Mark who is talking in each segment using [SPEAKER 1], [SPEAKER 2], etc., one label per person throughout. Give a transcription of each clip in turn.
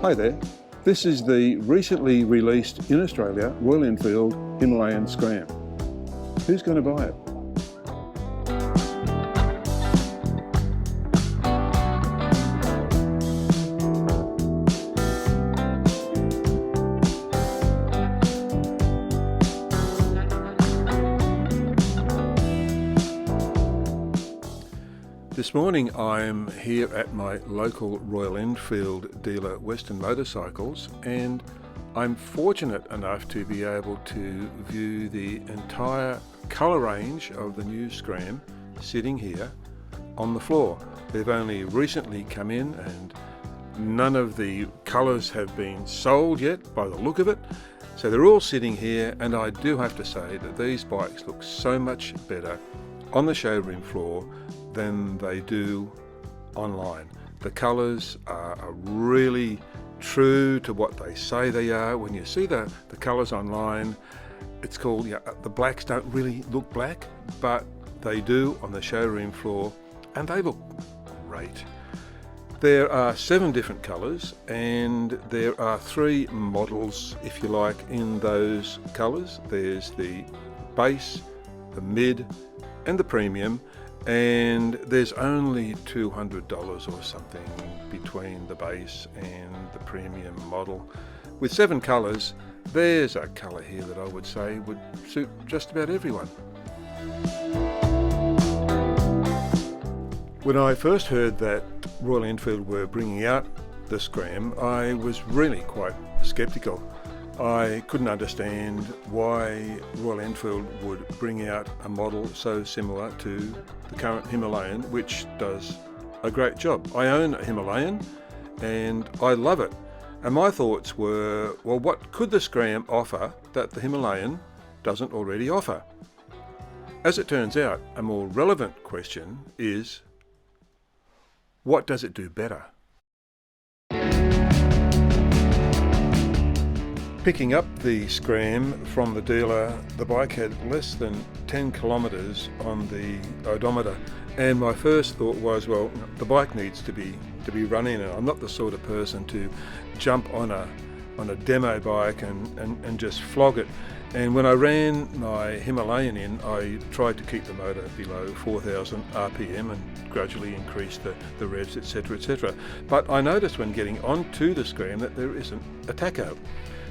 [SPEAKER 1] Hi there, this is the recently released in Australia Royal Enfield Himalayan Scram. Who's going to buy it? This morning I'm here at my local Royal Enfield dealer Western Motorcycles, and I'm fortunate enough to be able to view the entire colour range of the new Scram sitting here on the floor. They've only recently come in and none of the colours have been sold yet by the look of it. So they're all sitting here, and I do have to say that these bikes look so much better on the showroom floor than they do online. The colours are really true to what they say they are. When you see the colours online, it's called, the blacks don't really look black, but they do on the showroom floor, and they look great. There are 7 different colours, and there are 3 models, if you like, in those colours. There's the base, the mid, and the premium, and there's only $200 or something between the base and the premium model. With 7 colours, there's a colour here that I would say would suit just about everyone. When I first heard that Royal Enfield were bringing out the Scram, I was really quite sceptical. I couldn't understand why Royal Enfield would bring out a model so similar to the current Himalayan, which does a great job. I own a Himalayan and I love it. And my thoughts were, well, what could the Scram offer that the Himalayan doesn't already offer? As it turns out, a more relevant question is, what does it do better? Picking up the Scram from the dealer, the bike had less than 10 kilometres on the odometer, and my first thought was, well, the bike needs to be running, and I'm not the sort of person to jump on a demo bike and just flog it. And when I ran my Himalayan in, I tried to keep the motor below 4,000 RPM and gradually increase the revs, etc., etc. But I noticed when getting onto the Scram that there isn't a tacho.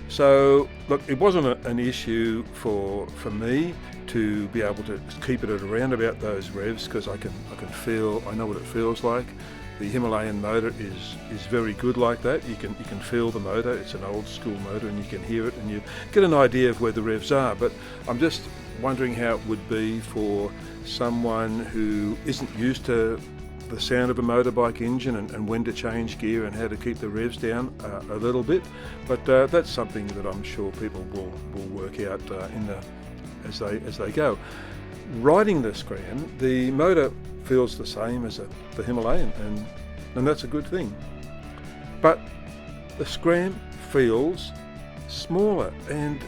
[SPEAKER 1] So look, it wasn't an issue for me to be able to keep it at around about those revs, because I know what it feels like. The Himalayan motor is very good like that. You can feel the motor. It's an old school motor, and you can hear it, and you get an idea of where the revs are. But I'm just wondering how it would be for someone who isn't used to the sound of a motorbike engine and when to change gear and how to keep the revs down a little bit. But that's something that I'm sure people will work out as they go. Riding the Scram, the motor feels the same as the Himalayan, and that's a good thing. But the Scram feels smaller, and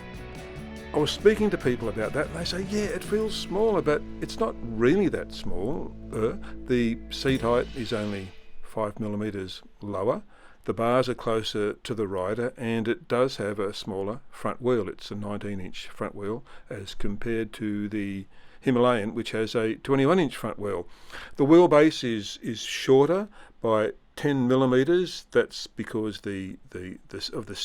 [SPEAKER 1] I was speaking to people about that, and they say, yeah, it feels smaller, but it's not really that small. The seat height is only 5mm lower. The bars are closer to the rider, and it does have a smaller front wheel. It's a 19-inch front wheel as compared to the Himalayan, which has a 21-inch front wheel. The wheelbase is shorter by 10mm. That's because of the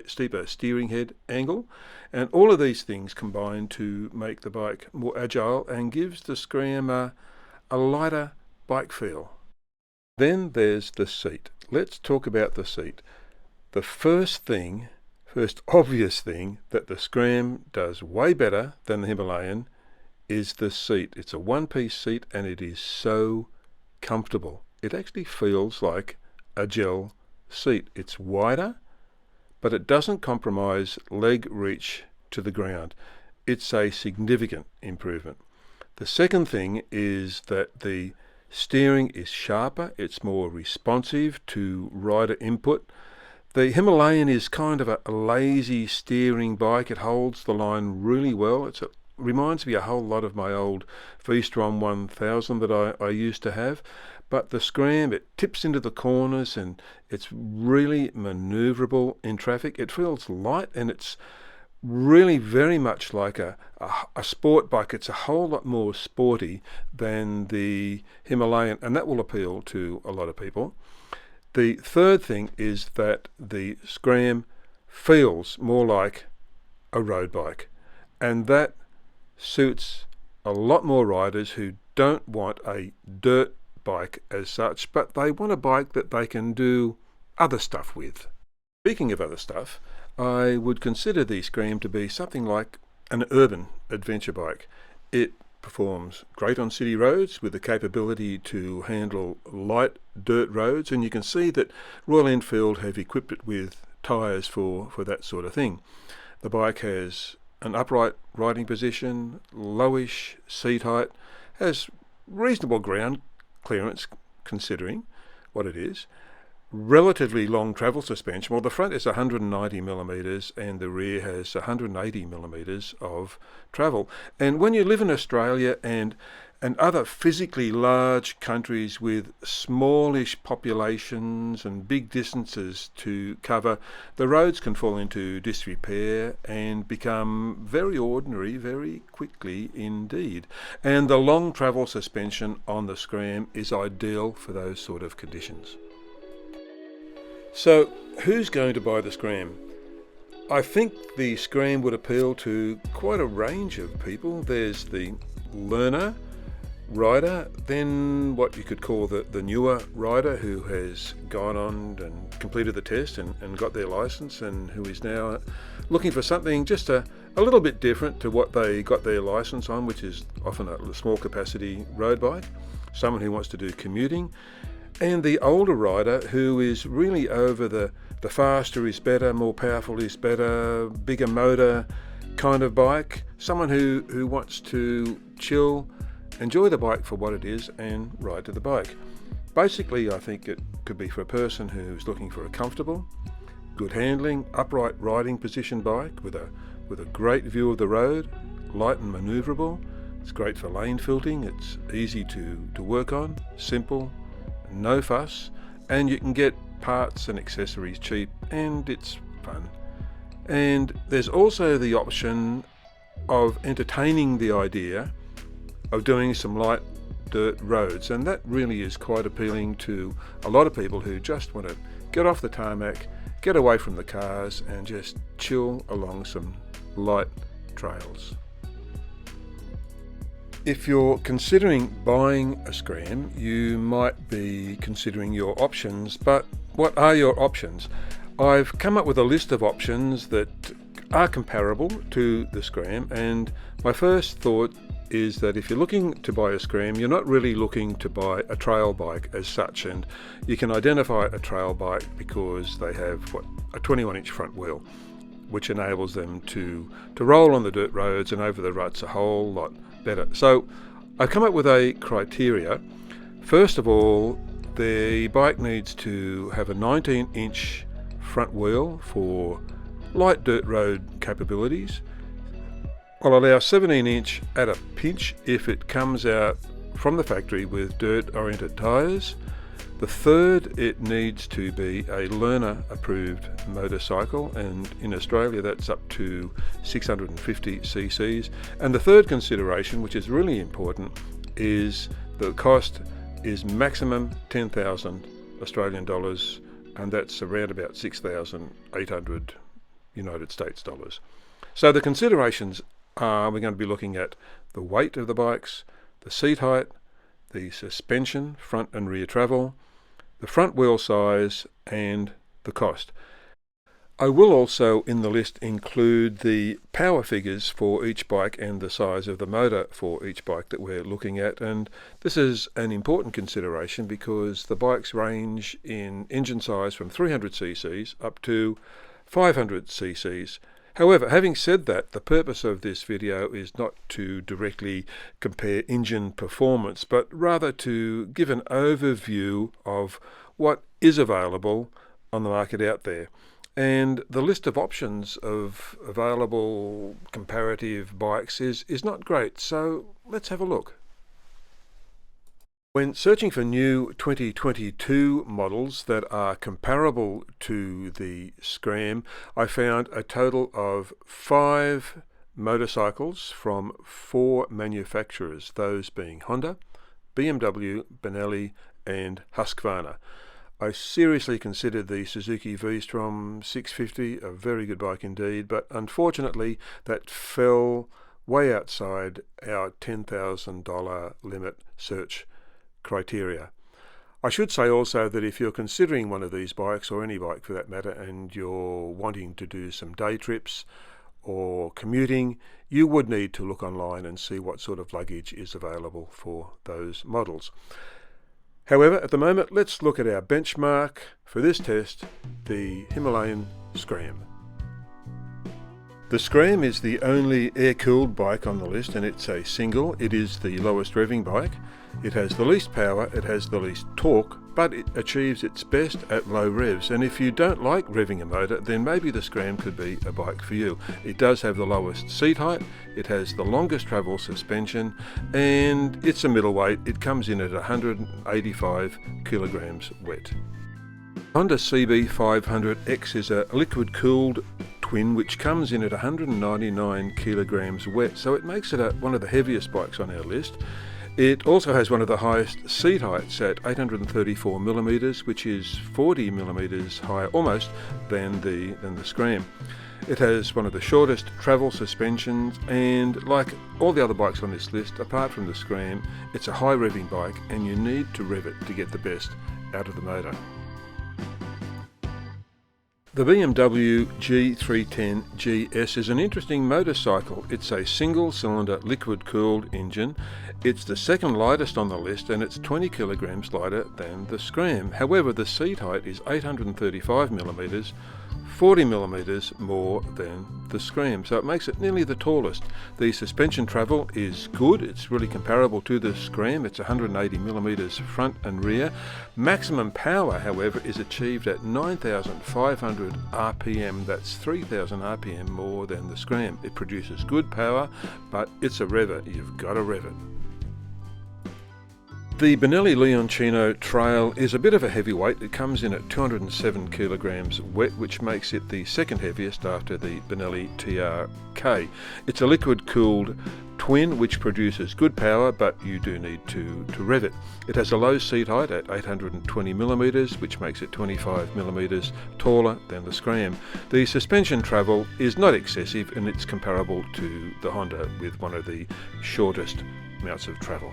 [SPEAKER 1] steeper steering head angle, and all of these things combine to make the bike more agile and gives the Scram a lighter bike feel. Then there's the seat. Let's talk about the seat. The first obvious thing that the Scram does way better than the Himalayan is the seat. It's a one-piece seat, and it is so comfortable. It actually feels like a gel seat. It's wider, but it doesn't compromise leg reach to the ground. It's a significant improvement. The second thing is that the steering is sharper. It's more responsive to rider input. The Himalayan is kind of a lazy steering bike. It holds the line really well. It reminds me a whole lot of my old V-Strom 1000 that I used to have. but the Scram, it tips into the corners and it's really manoeuvrable in traffic. It feels light and it's really very much like a sport bike. It's a whole lot more sporty than the Himalayan, and that will appeal to a lot of people. The third thing is that the Scram feels more like a road bike, and that suits a lot more riders who don't want a dirt bike as such, but they want a bike that they can do other stuff with. Speaking of other stuff, I would consider the Scram to be something like an urban adventure bike. It performs great on city roads with the capability to handle light dirt roads, and you can see that Royal Enfield have equipped it with tyres for that sort of thing. The bike has an upright riding position, lowish seat height, has reasonable ground clearance considering what it is, relatively long travel suspension. Well, the front is 190 millimetres and the rear has 180 millimetres of travel. And when you live in Australia and other physically large countries with smallish populations and big distances to cover, the roads can fall into disrepair and become very ordinary very quickly indeed. And the long travel suspension on the Scram is ideal for those sort of conditions. So, who's going to buy the Scram? I think the Scram would appeal to quite a range of people. There's the learner rider, then what you could call the newer rider who has gone on and completed the test and got their license and who is now looking for something just a little bit different to what they got their license on, which is often a small capacity road bike. Someone who wants to do commuting. And the older rider who is really over the faster is better, more powerful is better, bigger motor kind of bike. Someone who wants to chill, enjoy the bike for what it is and ride to the bike. Basically, I think it could be for a person who's looking for a comfortable, good handling, upright riding position bike with a great view of the road, light and manoeuvrable. It's great for lane filtering. It's easy to work on, simple, no fuss, and you can get parts and accessories cheap, and it's fun. And there's also the option of entertaining the idea of doing some light dirt roads, and that really is quite appealing to a lot of people who just want to get off the tarmac, get away from the cars and just chill along some light trails. If you're considering buying a Scram, you might be considering your options, but what are your options? I've come up with a list of options that are comparable to the Scram, and my first thought is that if you're looking to buy a Scram, you're not really looking to buy a trail bike as such, and you can identify a trail bike because they have a 21-inch front wheel, which enables them to roll on the dirt roads and over the ruts a whole lot better. So I've come up with a criteria. First of all, the bike needs to have a 19-inch front wheel for light dirt road capabilities. I'll allow 17-inch at a pinch if it comes out from the factory with dirt-oriented tyres. The third, it needs to be a learner-approved motorcycle, and in Australia that's up to 650 cc's. And the third consideration, which is really important, is the cost is maximum 10,000 Australian dollars, and that's around about 6,800 United States dollars. So the considerations are, we're going to be looking at the weight of the bikes, the seat height, the suspension, front and rear travel, the front wheel size and the cost. I will also in the list include the power figures for each bike and the size of the motor for each bike that we're looking at, and this is an important consideration because the bikes range in engine size from 300 cc's up to 500 cc's. However, having said that, the purpose of this video is not to directly compare engine performance, but rather to give an overview of what is available on the market out there. And the list of options of available comparative bikes is not great, so let's have a look. When searching for new 2022 models that are comparable to the Scram, I found a total of 5 motorcycles from 4 manufacturers, those being Honda, BMW, Benelli and Husqvarna. I seriously considered the Suzuki V-Strom 650 a very good bike indeed, but unfortunately that fell way outside our $10,000 limit search criteria. I should say also that if you're considering one of these bikes, or any bike for that matter, and you're wanting to do some day trips or commuting, you would need to look online and see what sort of luggage is available for those models. However, at the moment, let's look at our benchmark for this test, the Himalayan Scram. The Scram is the only air-cooled bike on the list, and it's a single. It is the lowest revving bike. It has the least power, it has the least torque, but it achieves its best at low revs. And if you don't like revving a motor, then maybe the Scram could be a bike for you. It does have the lowest seat height, it has the longest travel suspension, and it's a middleweight. It comes in at 185 kilograms wet. Honda CB500X is a liquid-cooled twin which comes in at 199 kilograms wet, so it makes it one of the heaviest bikes on our list. It also has one of the highest seat heights at 834 millimeters, which is 40 millimeters higher almost than the Scram. It has one of the shortest travel suspensions, and like all the other bikes on this list, apart from the Scram, it's a high revving bike and you need to rev it to get the best out of the motor. The BMW G310 GS is an interesting motorcycle. It's a single-cylinder liquid-cooled engine. It's the second lightest on the list, and it's 20 kilograms lighter than the Scram. However, the seat height is 835 millimeters, 40 millimeters more than the Scram, so it makes it nearly the tallest. The suspension travel is good. It's really comparable to the Scram. It's 180 millimeters front and rear. Maximum power, however, is achieved at 9,500 RPM. That's 3,000 RPM more than the Scram. It produces good power, but it's a revver. You've got to rev it. The Benelli Leoncino Trail is a bit of a heavyweight. It comes in at 207 kilograms wet, which makes it the second heaviest after the Benelli TRK. It's a liquid-cooled twin which produces good power, but you do need to rev it. It has a low seat height at 820 millimeters, which makes it 25 millimeters taller than the Scram. The suspension travel is not excessive, and it's comparable to the Honda with one of the shortest amounts of travel.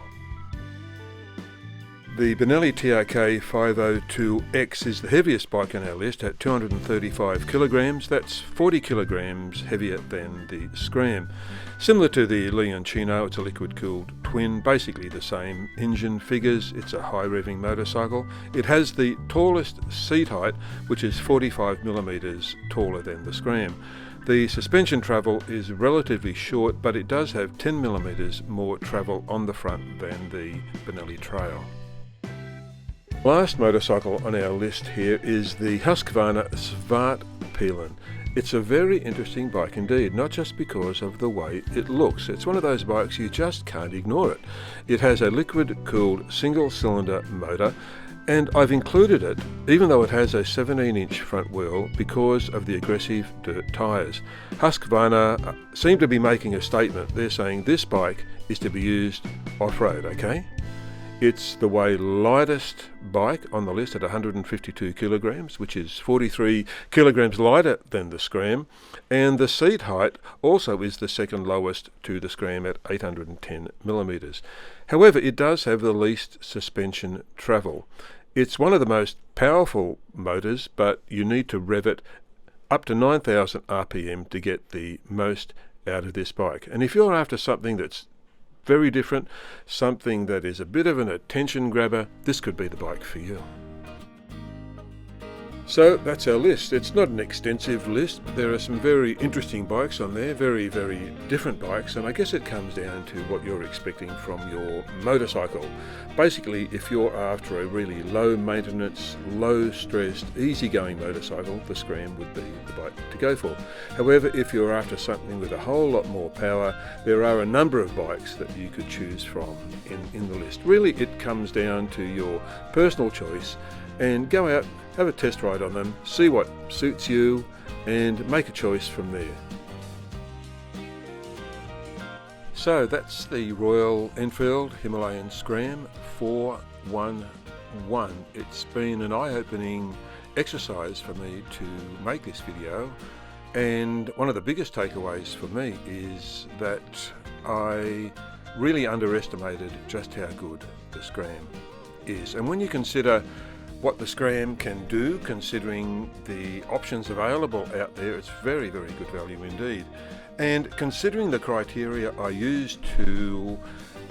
[SPEAKER 1] The Benelli TRK 502X is the heaviest bike on our list at 235 kilograms. That's 40 kilograms heavier than the Scram. Similar to the Leoncino, it's a liquid-cooled twin, basically the same engine figures. It's a high-revving motorcycle. It has the tallest seat height, which is 45 millimeters taller than the Scram. The suspension travel is relatively short, but it does have 10 millimeters more travel on the front than the Benelli Trail. Last motorcycle on our list here is the Husqvarna Svartpilen. It's a very interesting bike indeed, not just because of the way it looks. It's one of those bikes you just can't ignore it. It has a liquid-cooled single-cylinder motor, and I've included it, even though it has a 17-inch front wheel, because of the aggressive dirt tyres. Husqvarna seem to be making a statement. They're saying this bike is to be used off-road, okay? It's the way lightest bike on the list at 152 kilograms, which is 43 kilograms lighter than the Scram, and the seat height also is the second lowest to the Scram at 810 millimeters. However, it does have the least suspension travel. It's one of the most powerful motors, but you need to rev it up to 9,000 RPM to get the most out of this bike. And if you're after something that's very different, something that is a bit of an attention grabber, this could be the bike for you. So that's our list. It's not an extensive list, but there are some very interesting bikes on there, very, very different bikes, and I guess it comes down to what you're expecting from your motorcycle. Basically, if you're after a really low maintenance, low stressed, easygoing motorcycle, the Scram would be the bike to go for. However, if you're after something with a whole lot more power, there are a number of bikes that you could choose from in the list. Really, it comes down to your personal choice, and go out, have a test ride on them, see what suits you, and make a choice from there. So that's the Royal Enfield Himalayan Scram 411. It's been an eye-opening exercise for me to make this video, and one of the biggest takeaways for me is that I really underestimated just how good the Scram is. And when you consider what the Scram can do, considering the options available out there, it's very, very good value indeed. And considering the criteria I used to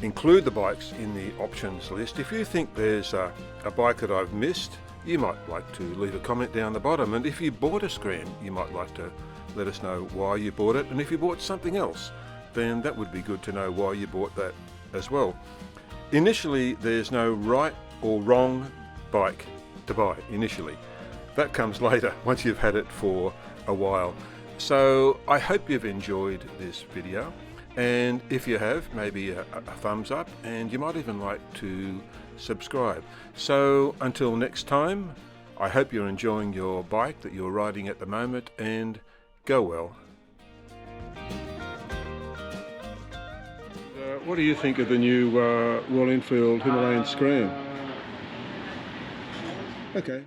[SPEAKER 1] include the bikes in the options list, if you think there's a bike that I've missed, you might like to leave a comment down the bottom. And if you bought a Scram, you might like to let us know why you bought it. And if you bought something else, then that would be good to know why you bought that as well. Initially, there's no right or wrong bike to buy initially. That comes later, once you've had it for a while. So I hope you've enjoyed this video, and if you have, maybe a thumbs up, and you might even like to subscribe. So until next time, I hope you're enjoying your bike that you're riding at the moment, and go well. What do you think of the new Royal Enfield Himalayan Scram? Okay.